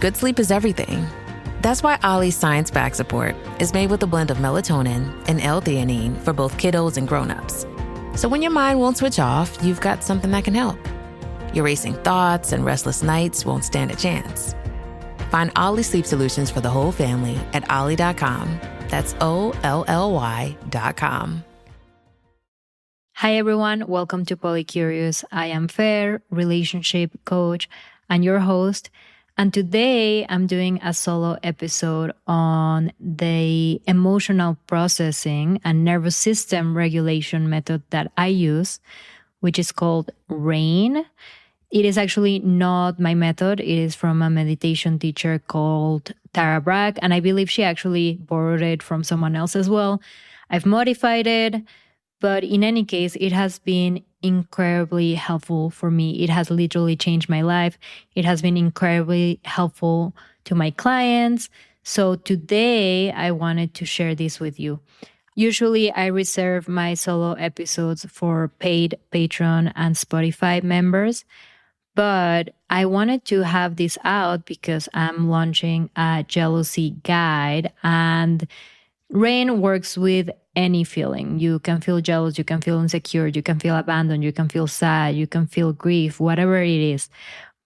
Good sleep is everything. That's why Ollie's science-backed support is made with a blend of melatonin and L-theanine for both kiddos and grown-ups. So when your mind won't switch off, you've got something that can help. Your racing thoughts and restless nights won't stand a chance. Find Ollie Sleep Solutions for the whole family at ollie.com. That's OLLY.com. Hi everyone, welcome to Polycurious. I am Fer, relationship coach, and your host. And today I'm doing a solo episode on the emotional processing and nervous system regulation method that I use, which is called RAIN. It is actually not my method. It is from a meditation teacher called Tara Brach, and I believe she actually borrowed it from someone else as well. I've modified it, but in any case, it has been incredibly helpful for me. It has literally changed my life. It has been incredibly helpful to my clients. So today, I wanted to share this with you. Usually, I reserve my solo episodes for paid Patreon and Spotify members, but I wanted to have this out because I'm launching a jealousy guide, and RAIN works with any feeling. You can feel jealous, you can feel insecure, you can feel abandoned, you can feel sad, you can feel grief, whatever it is.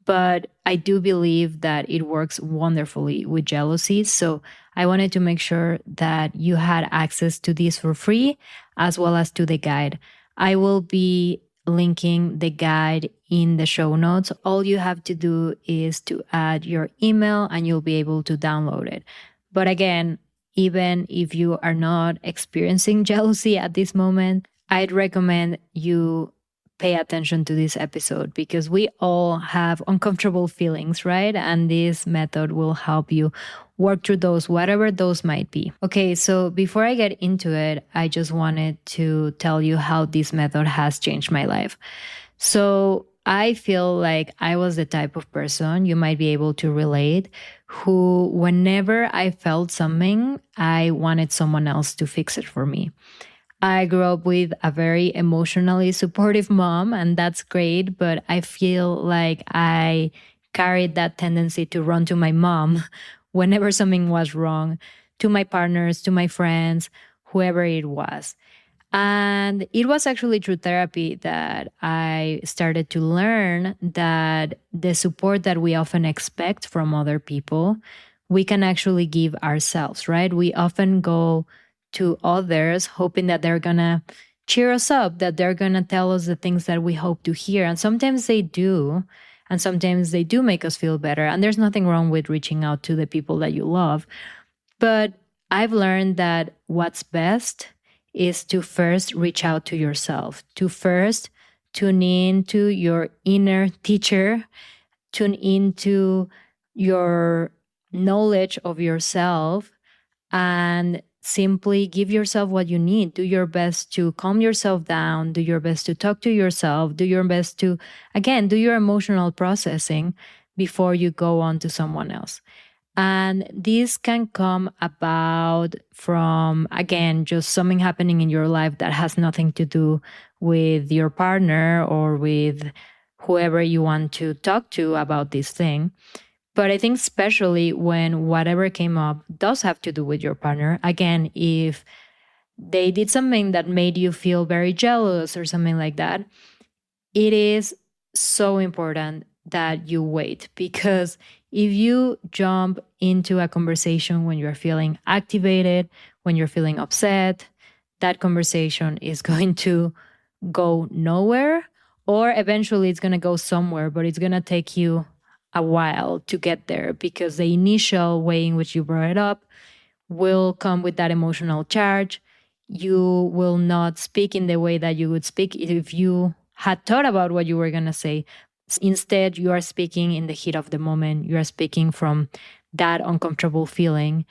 But I do believe that it works wonderfully with jealousy. So I wanted to make sure that you had access to this for free, as well as to the guide. I will be linking the guide in the show notes. All you have to do is to add your email and you'll be able to download it. But again, even if you are not experiencing jealousy at this moment, I'd recommend you pay attention to this episode because we all have uncomfortable feelings, right? And this method will help you work through those, whatever those might be. Okay, so before I get into it, I just wanted to tell you how this method has changed my life. So I feel like I was the type of person, you might be able to relate, who whenever I felt something, I wanted someone else to fix it for me. I grew up with a very emotionally supportive mom, and that's great, but I feel like I carried that tendency to run to my mom whenever something was wrong, to my partners, to my friends, whoever it was. And it was actually through therapy that I started to learn that the support that we often expect from other people, we can actually give ourselves, right? We often go to others hoping that they're going to cheer us up, that they're going to tell us the things that we hope to hear. And sometimes they do. And sometimes they do make us feel better. And there's nothing wrong with reaching out to the people that you love. But I've learned that what's best is to first reach out to yourself, to first tune in to your inner teacher, tune into your knowledge of yourself, and simply give yourself what you need. Do your best to calm yourself down, do your best to talk to yourself, do your best to, again, do your emotional processing before you go on to someone else. And this can come about from, again, just something happening in your life that has nothing to do with your partner or with whoever you want to talk to about this thing. But I think especially when whatever came up does have to do with your partner. Again, if they did something that made you feel very jealous or something like that, it is so important that you wait, because if you jump into a conversation when you're feeling activated, when you're feeling upset, that conversation is going to go nowhere, or eventually it's going to go somewhere, but it's going to take you a while to get there because the initial way in which you brought it up will come with that emotional charge. You will not speak in the way that you would speak if you had thought about what you were going to say. Instead, you are speaking in the heat of the moment. You are speaking from that uncomfortable feeling.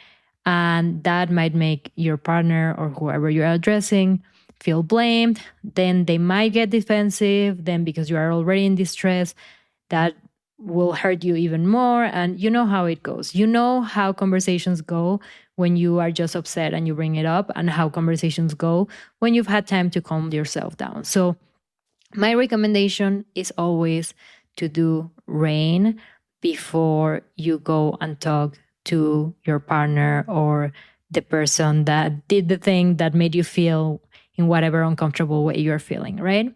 And that might make your partner or whoever you're addressing feel blamed. Then they might get defensive. Then because you are already in distress, that will hurt you even more. And you know how it goes. You know how conversations go when you are just upset and you bring it up, and how conversations go when you've had time to calm yourself down. So my recommendation is always to do RAIN, before you go and talk to your partner or the person that did the thing that made you feel in whatever uncomfortable way you're feeling, right?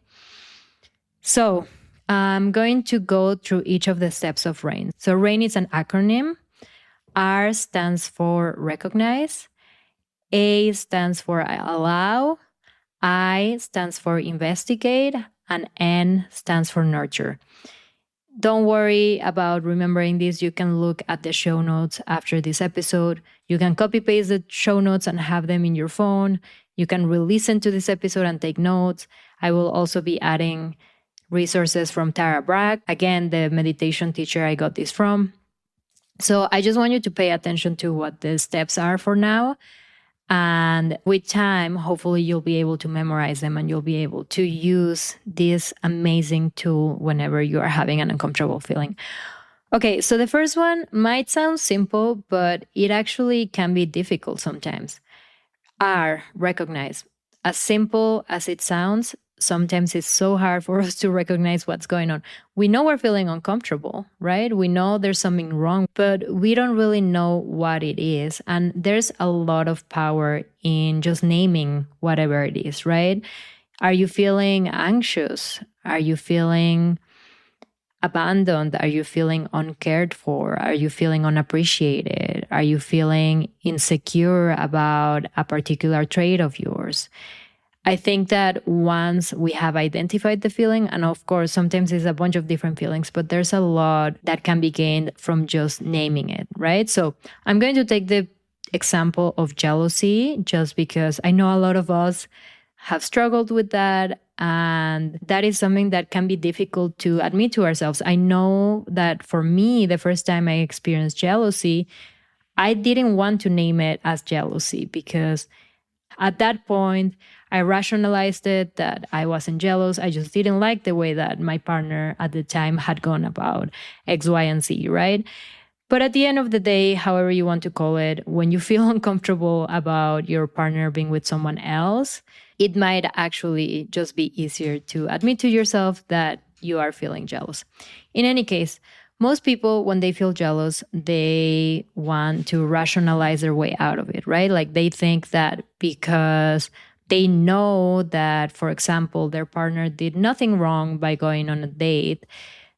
So I'm going to go through each of the steps of RAIN. So RAIN is an acronym. R stands for recognize. A stands for allow. I stands for investigate. And N stands for nurture. Don't worry about remembering this. You can look at the show notes after this episode. You can copy paste the show notes and have them in your phone. You can re-listen to this episode and take notes. I will also be adding resources from Tara Brach. Again, the meditation teacher I got this from. So I just want you to pay attention to what the steps are for now. And with time, hopefully you'll be able to memorize them and you'll be able to use this amazing tool whenever you are having an uncomfortable feeling. Okay, so the first one might sound simple, but it actually can be difficult sometimes. R, recognize. As simple as it sounds, sometimes it's so hard for us to recognize what's going on. We know we're feeling uncomfortable, right? We know there's something wrong, but we don't really know what it is. And there's a lot of power in just naming whatever it is, right? Are you feeling anxious? Are you feeling abandoned? Are you feeling uncared for? Are you feeling unappreciated? Are you feeling insecure about a particular trait of yours? I think that once we have identified the feeling, and of course, sometimes it's a bunch of different feelings, but there's a lot that can be gained from just naming it, right? So I'm going to take the example of jealousy just because I know a lot of us have struggled with that. And that is something that can be difficult to admit to ourselves. I know that for me, the first time I experienced jealousy, I didn't want to name it as jealousy because at that point, I rationalized it that I wasn't jealous. I just didn't like the way that my partner at the time had gone about X, Y, and Z, right? But at the end of the day, however you want to call it, when you feel uncomfortable about your partner being with someone else, it might actually just be easier to admit to yourself that you are feeling jealous. In any case, most people, when they feel jealous, they want to rationalize their way out of it, right? Like they think that because they know that, for example, their partner did nothing wrong by going on a date,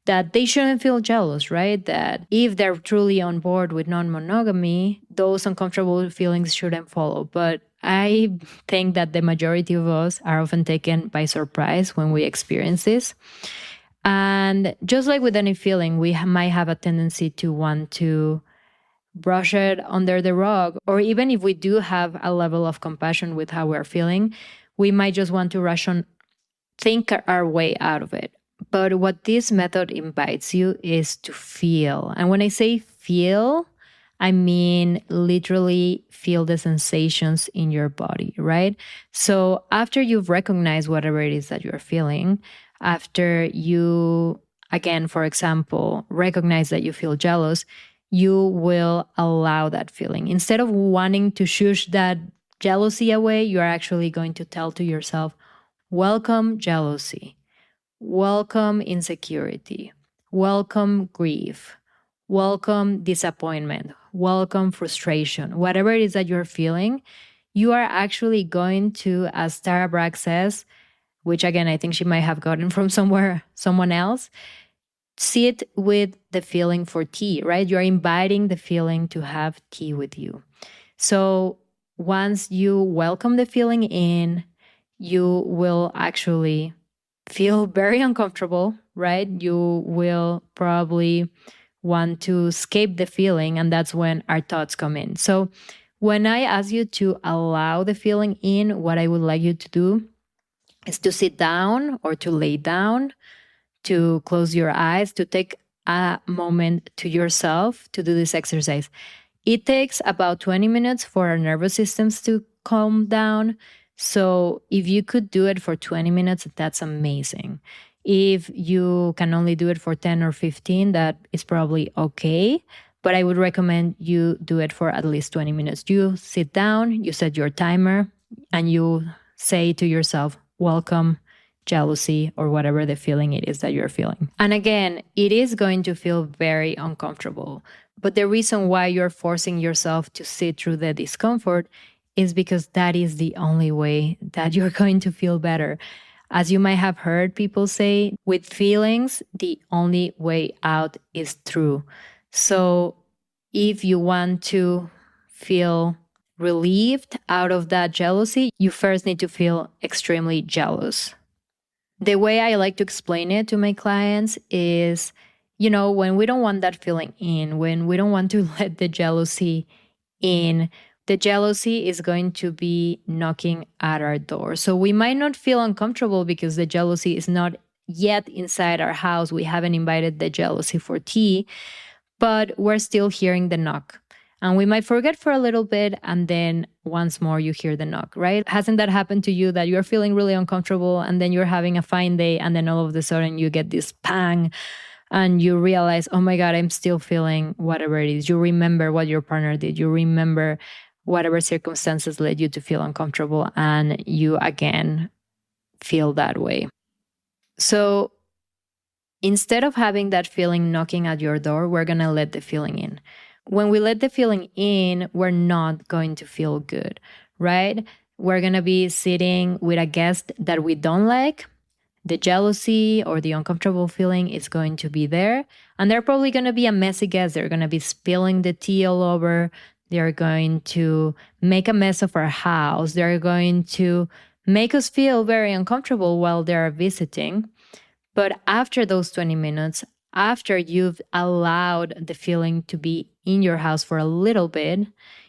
that they shouldn't feel jealous, right? That if they're truly on board with non-monogamy, those uncomfortable feelings shouldn't follow. But I think that the majority of us are often taken by surprise when we experience this. And just like with any feeling, we might have a tendency to want to brush it under the rug. Or even if we do have a level of compassion with how we're feeling, we might just want to think our way out of it. But what this method invites you is to feel. And when I say feel, I mean literally feel the sensations in your body, right? So after you've recognized whatever it is that you're feeling, after you, again, for example, recognize that you feel jealous, you will allow that feeling. Instead of wanting to shush that jealousy away, you are actually going to tell to yourself, welcome jealousy, welcome insecurity, welcome grief, welcome disappointment, welcome frustration. Whatever it is that you're feeling, you are actually going to, as Tara Brach says, which again, I think she might have gotten from someone else, sit with the feeling for tea, right? You're inviting the feeling to have tea with you. So once you welcome the feeling in, you will actually feel very uncomfortable, right? You will probably want to escape the feeling, and that's when our thoughts come in. So when I ask you to allow the feeling in, what I would like you to do is to sit down or to lay down, to close your eyes, to take a moment to yourself to do this exercise. It takes about 20 minutes for our nervous systems to calm down. So if you could do it for 20 minutes, that's amazing. If you can only do it for 10 or 15, that is probably okay. But I would recommend you do it for at least 20 minutes. You sit down, you set your timer, and you say to yourself, welcome jealousy or whatever the feeling it is that you're feeling. And again, it is going to feel very uncomfortable. But the reason why you're forcing yourself to sit through the discomfort is because that is the only way that you're going to feel better. As you might have heard people say, with feelings, the only way out is through. So if you want to feel relieved out of that jealousy, you first need to feel extremely jealous. The way I like to explain it to my clients is, when we don't want that feeling in, when we don't want to let the jealousy in, the jealousy is going to be knocking at our door. So we might not feel uncomfortable because the jealousy is not yet inside our house. We haven't invited the jealousy for tea, but we're still hearing the knock. And we might forget for a little bit, and then once more you hear the knock, right? Hasn't that happened to you, that you're feeling really uncomfortable and then you're having a fine day and then all of a sudden you get this pang and you realize, oh my God, I'm still feeling whatever it is. You remember what your partner did. You remember whatever circumstances led you to feel uncomfortable, and you again feel that way. So instead of having that feeling knocking at your door, we're going to let the feeling in. When we let the feeling in, we're not going to feel good, right? We're going to be sitting with a guest that we don't like. The jealousy or the uncomfortable feeling is going to be there. And they're probably going to be a messy guest. They're going to be spilling the tea all over. They're going to make a mess of our house. They're going to make us feel very uncomfortable while they're visiting. But after those 20 minutes, after you've allowed the feeling to be in your house for a little bit,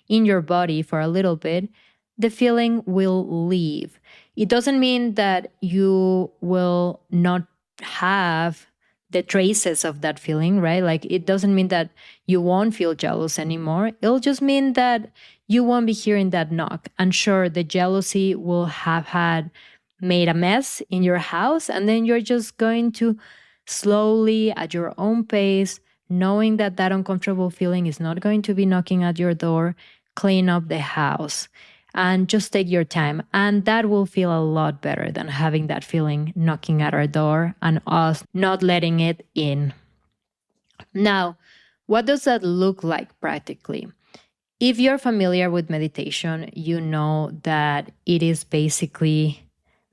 in your body for a little bit, the feeling will leave. It doesn't mean that you will not have the traces of that feeling, right? Like, it doesn't mean that you won't feel jealous anymore. It'll just mean that you won't be hearing that knock. And sure, the jealousy will have had made a mess in your house, and then you're just going to slowly, at your own pace, knowing that that uncomfortable feeling is not going to be knocking at your door, clean up the house and just take your time. And that will feel a lot better than having that feeling knocking at our door and us not letting it in. Now, what does that look like practically? If you're familiar with meditation, you know that it is basically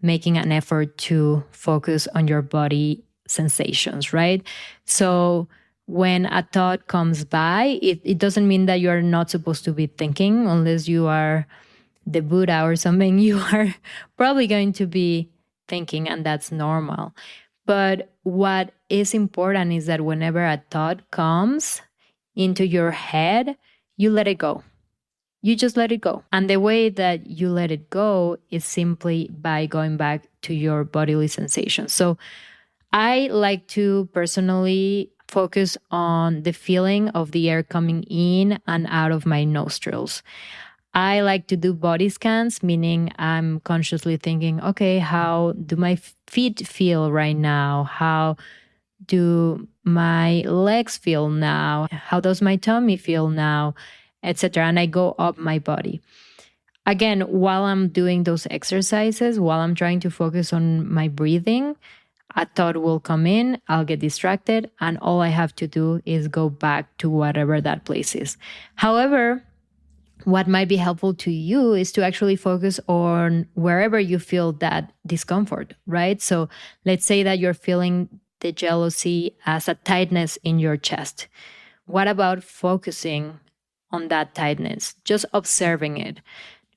making an effort to focus on your body sensations, right? So when a thought comes by, it doesn't mean that you're not supposed to be thinking unless you are the Buddha or something. You are probably going to be thinking, and that's normal. But what is important is that whenever a thought comes into your head, you let it go. You just let it go. And the way that you let it go is simply by going back to your bodily sensations. So I like to personally focus on the feeling of the air coming in and out of my nostrils. I like to do body scans, meaning I'm consciously thinking, okay, how do my feet feel right now? How do my legs feel now? How does my tummy feel now? Etc. And I go up my body. Again, while I'm doing those exercises, while I'm trying to focus on my breathing, a thought will come in, I'll get distracted, and all I have to do is go back to whatever that place is. However, what might be helpful to you is to actually focus on wherever you feel that discomfort, right? So let's say that you're feeling the jealousy as a tightness in your chest. What about focusing on that tightness, just observing it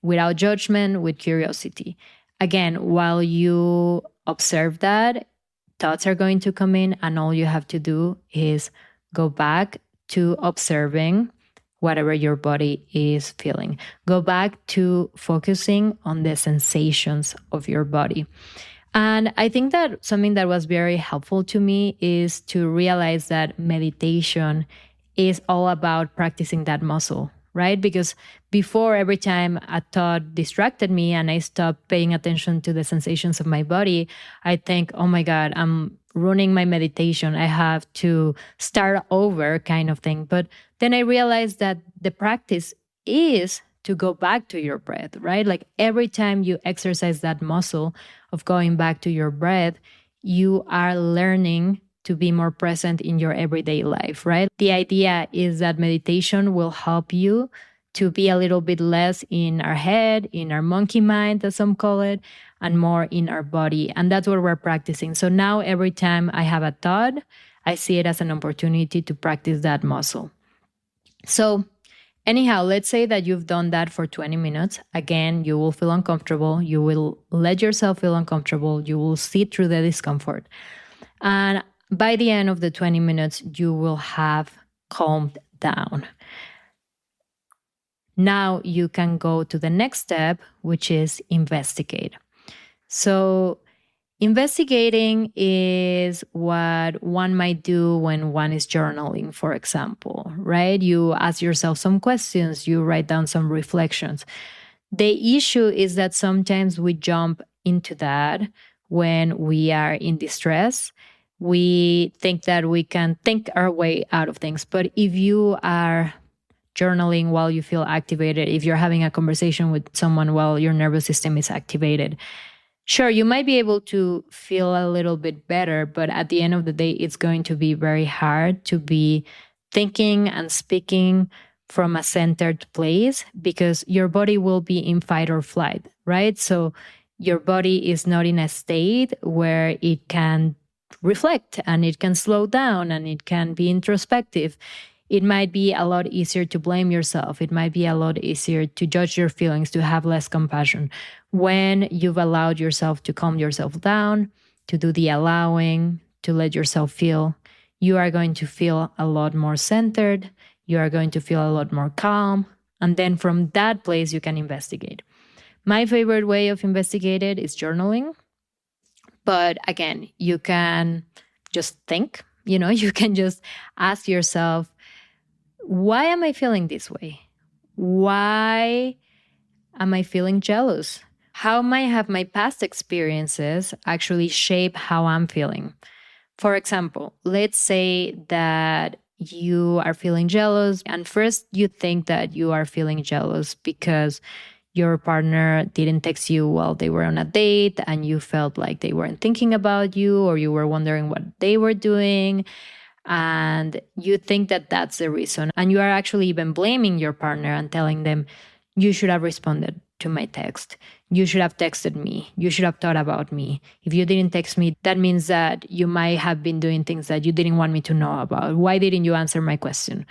without judgment, with curiosity? Again, while you observe that, thoughts are going to come in, and all you have to do is go back to observing whatever your body is feeling. Go back to focusing on the sensations of your body. And I think that something that was very helpful to me is to realize that meditation is all about practicing that muscle, right? Because before, every time a thought distracted me and I stopped paying attention to the sensations of my body, I think, oh my God, I'm ruining my meditation. I have to start over, kind of thing. But then I realized that the practice is to go back to your breath, right? Like every time you exercise that muscle of going back to your breath, you are learning to be more present in your everyday life, right? The idea is that meditation will help you to be a little bit less in our head, in our monkey mind, as some call it, and more in our body. And that's what we're practicing. So now every time I have a thought, I see it as an opportunity to practice that muscle. So anyhow, let's say that you've done that for 20 minutes. Again, you will feel uncomfortable. You will let yourself feel uncomfortable. You will sit through the discomfort. And by the end of the 20 minutes, you will have calmed down. Now you can go to the next step, which is investigate. So investigating is what one might do when one is journaling, for example, right? You ask yourself some questions, you write down some reflections. The issue is that sometimes we jump into that when we are in distress. We think that we can think our way out of things. But if you are journaling while you feel activated, if you're having a conversation with someone while your nervous system is activated, sure, you might be able to feel a little bit better, but at the end of the day, it's going to be very hard to be thinking and speaking from a centered place because your body will be in fight or flight, right? So your body is not in a state where it can reflect and it can slow down and it can be introspective. It might be a lot easier to blame yourself. It might be a lot easier to judge your feelings, to have less compassion. When you've allowed yourself to calm yourself down, to do the allowing, to let yourself feel, you are going to feel a lot more centered. You are going to feel a lot more calm. And then from that place, you can investigate. My favorite way of investigating is journaling. But again, you can just think, you can just ask yourself, why am I feeling this way? Why am I feeling jealous? How might have my past experiences actually shape how I'm feeling? For example, let's say that you are feeling jealous, and first you think that you are feeling jealous because your partner didn't text you while they were on a date and you felt like they weren't thinking about you, or you were wondering what they were doing. And you think that that's the reason. And you are actually even blaming your partner and telling them, you should have responded to my text. You should have texted me. You should have thought about me. If you didn't text me, that means that you might have been doing things that you didn't want me to know about. Why didn't you answer my question?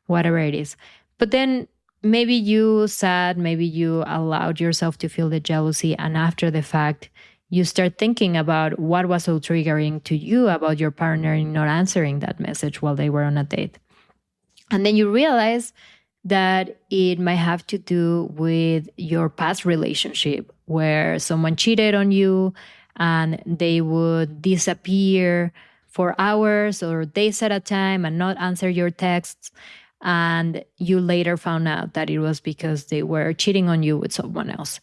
Whatever it is. But then maybe you sat, maybe you allowed yourself to feel the jealousy. And after the fact, you start thinking about what was so triggering to you about your partner not answering that message while they were on a date. And then you realize that it might have to do with your past relationship where someone cheated on you and they would disappear for hours or days at a time and not answer your texts. And you later found out that it was because they were cheating on you with someone else.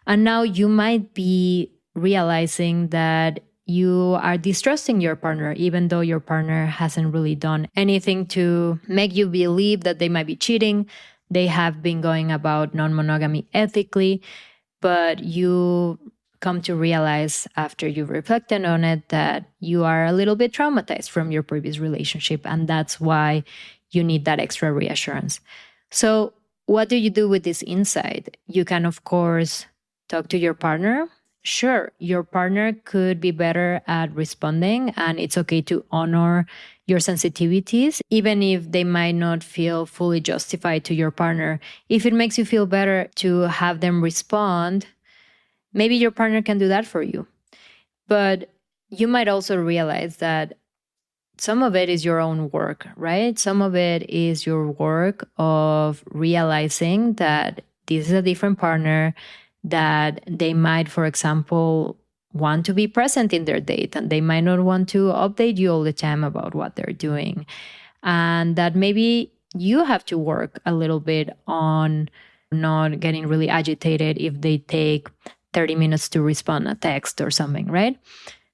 And now you might be realizing that you are distrusting your partner, even though your partner hasn't really done anything to make you believe that they might be cheating. They have been going about non-monogamy ethically, but you come to realize after you've reflected on it that you are a little bit traumatized from your previous relationship, and that's why you need that extra reassurance. So what do you do with this insight? You can, of course, talk to your partner. Sure, your partner could be better at responding, and it's okay to honor your sensitivities, even if they might not feel fully justified to your partner. If it makes you feel better to have them respond, maybe your partner can do that for you. But you might also realize that some of it is your own work, right? Some of it is your work of realizing that this is a different partner, that they might, for example, want to be present in their date and they might not want to update you all the time about what they're doing. And that maybe you have to work a little bit on not getting really agitated if they take 30 minutes to respond a text or something, right?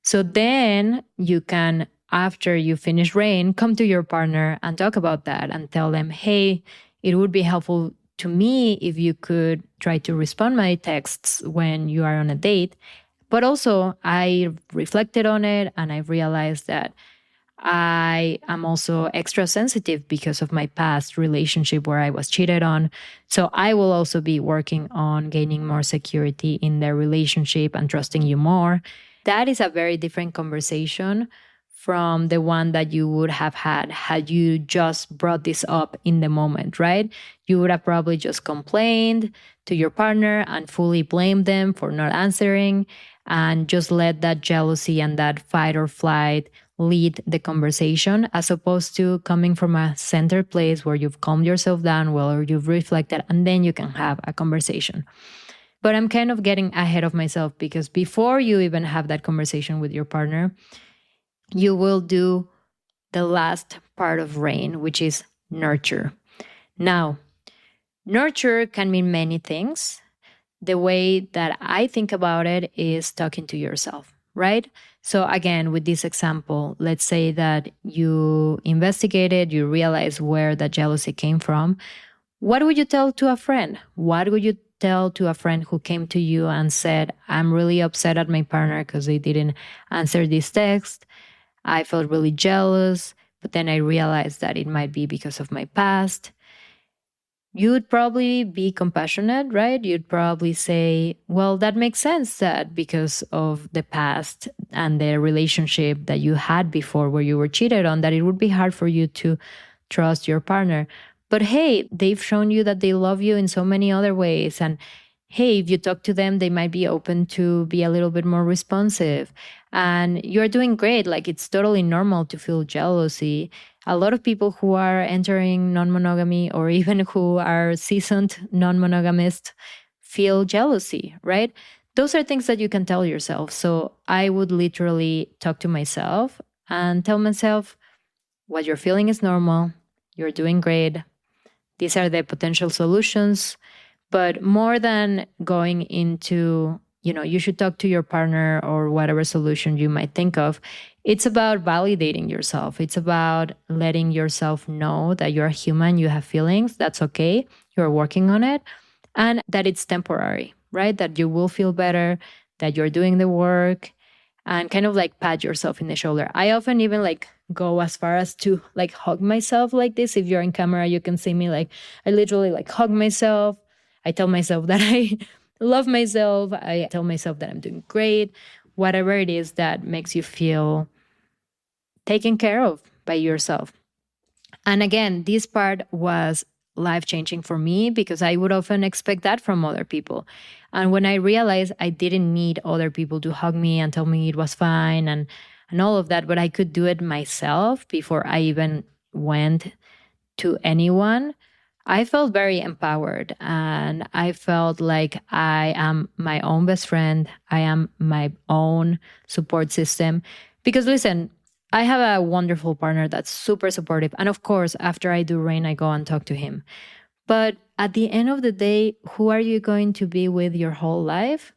So then you can, after you finish rain, come to your partner and talk about that and tell them, hey, it would be helpful to me if you could try to respond my texts when you are on a date. But also I reflected on it and I realized that I am also extra sensitive because of my past relationship where I was cheated on. So I will also be working on gaining more security in their relationship and trusting you more. That is a very different conversation from the one that you would have had you just brought this up in the moment, right? You would have probably just complained to your partner and fully blamed them for not answering and just let that jealousy and that fight or flight lead the conversation, as opposed to coming from a center place where you've calmed yourself down well or you've reflected and then you can have a conversation. But I'm kind of getting ahead of myself because before you even have that conversation with your partner, you will do the last part of RAIN, which is nurture. Now, nurture can mean many things. The way that I think about it is talking to yourself, right? So again, with this example, let's say that you investigated, you realize where the jealousy came from. What would you tell to a friend? What would you tell to a friend who came to you and said, I'm really upset at my partner because they didn't answer this text. I felt really jealous, but then I realized that it might be because of my past. You would probably be compassionate, right? You'd probably say, well, that makes sense that because of the past and the relationship that you had before where you were cheated on, that it would be hard for you to trust your partner. But hey, they've shown you that they love you in so many other ways. And hey, if you talk to them, they might be open to be a little bit more responsive. And you're doing great. Like, it's totally normal to feel jealousy. A lot of people who are entering non-monogamy or even who are seasoned non-monogamists feel jealousy, right? Those are things that you can tell yourself. So I would literally talk to myself and tell myself, what you're feeling is normal. You're doing great. These are the potential solutions. But more than going into, you should talk to your partner or whatever solution you might think of, it's about validating yourself. It's about letting yourself know that you're human, you have feelings, that's okay, you're working on it, and that it's temporary, right? That you will feel better, that you're doing the work, and kind of like pat yourself in the shoulder. I often even like go as far as to like hug myself like this. If you're in camera, you can see me like, I literally like hug myself. I tell myself that I love myself. I tell myself that I'm doing great. Whatever it is that makes you feel taken care of by yourself. And again, this part was life-changing for me because I would often expect that from other people. And when I realized I didn't need other people to hug me and tell me it was fine and all of that, but I could do it myself before I even went to anyone, I felt very empowered and I felt like I am my own best friend. I am my own support system. Because listen, I have a wonderful partner that's super supportive. And of course, after I do RAIN, I go and talk to him. But at the end of the day, who are you going to be with your whole life?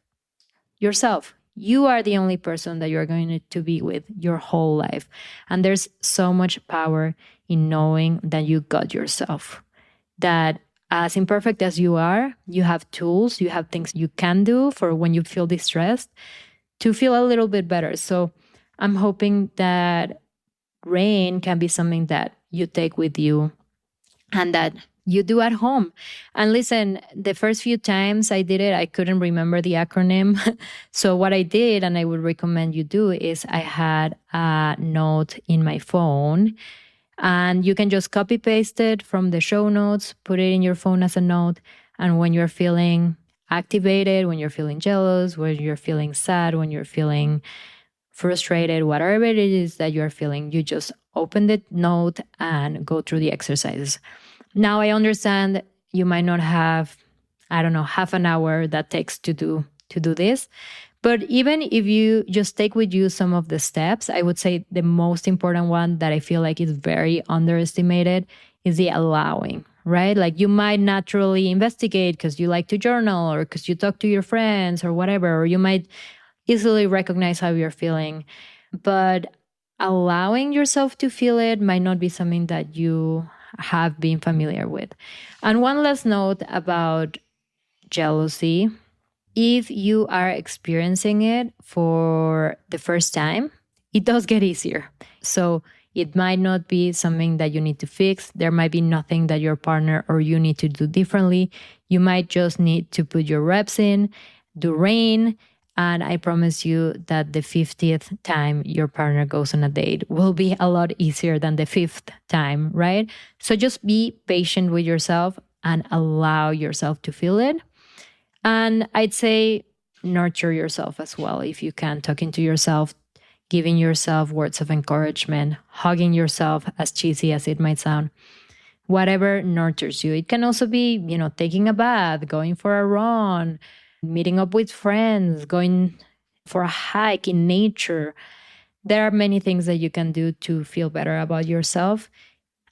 Yourself. You are the only person that you're going to be with your whole life. And there's so much power in knowing that you got yourself. That as imperfect as you are, you have tools, you have things you can do for when you feel distressed to feel a little bit better. So I'm hoping that RAIN can be something that you take with you and that you do at home. And listen, the first few times I did it, I couldn't remember the acronym. So what I did, and I would recommend you do, is I had a note in my phone. And you can just copy paste it from the show notes, put it in your phone as a note. And when you're feeling activated, when you're feeling jealous, when you're feeling sad, when you're feeling frustrated, whatever it is that you're feeling, you just open the note and go through the exercises. Now, I understand you might not have, half an hour that takes to do this. But even if you just take with you some of the steps, I would say the most important one that I feel like is very underestimated is the allowing, right? Like, you might naturally investigate because you like to journal or because you talk to your friends or whatever, or you might easily recognize how you're feeling. But allowing yourself to feel it might not be something that you have been familiar with. And one last note about jealousy. If you are experiencing it for the first time, it does get easier. So it might not be something that you need to fix. There might be nothing that your partner or you need to do differently. You might just need to put your reps in, do rain, and I promise you that the 50th time your partner goes on a date will be a lot easier than the 5th time, right? So just be patient with yourself and allow yourself to feel it. And I'd say nurture yourself as well if you can, talking to yourself, giving yourself words of encouragement, hugging yourself, as cheesy as it might sound. Whatever nurtures you. It can also be, taking a bath, going for a run, meeting up with friends, going for a hike in nature. There are many things that you can do to feel better about yourself.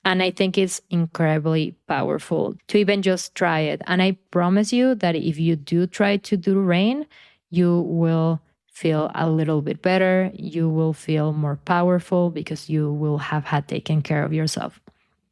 And I think it's incredibly powerful to even just try it. And I promise you that if you do try to do rain, you will feel a little bit better. You will feel more powerful because you will have had taken care of yourself.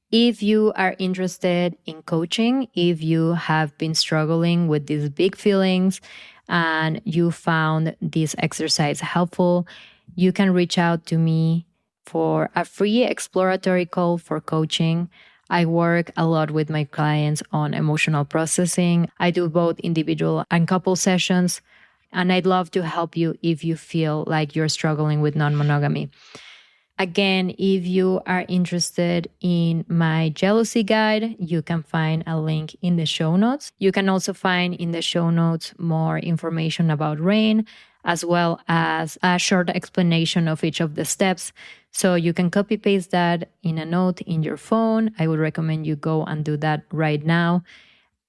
If you are interested in coaching, if you have been struggling with these big feelings and you found this exercise helpful, you can reach out to me for a free exploratory call for coaching. I work a lot with my clients on emotional processing. I do both individual and couple sessions, and I'd love to help you if you feel like you're struggling with non-monogamy. Again, if you are interested in my jealousy guide, you can find a link in the show notes. You can also find in the show notes more information about RAIN, as well as a short explanation of each of the steps. So you can copy paste that in a note in your phone. I would recommend you go and do that right now.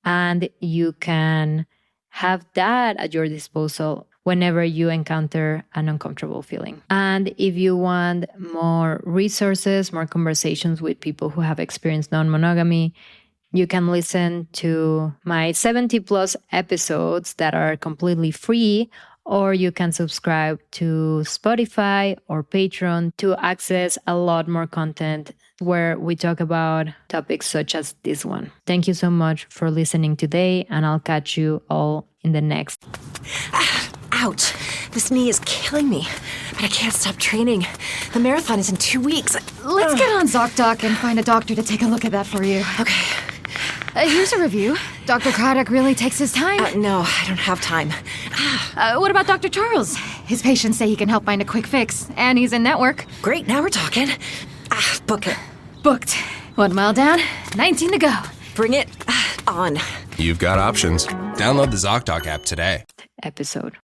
And you can have that at your disposal whenever you encounter an uncomfortable feeling. And if you want more resources, more conversations with people who have experienced non-monogamy, you can listen to my 70 plus episodes that are completely free, or you can subscribe to Spotify or Patreon to access a lot more content where we talk about topics such as this one. Thank you so much for listening today, and I'll catch you all in the next. Ouch. This knee is killing me, but I can't stop training. The marathon is in 2 weeks. Let's get on ZocDoc and find a doctor to take a look at that for you. Okay. Here's a review. Dr. Craddock really takes his time. No, I don't have time. What about Dr. Charles? His patients say he can help find a quick fix, and he's in network. Great, now we're talking. Book it. Booked. 1 mile down, 19 to go. Bring it on. You've got options. Download the ZocDoc app today. Episode.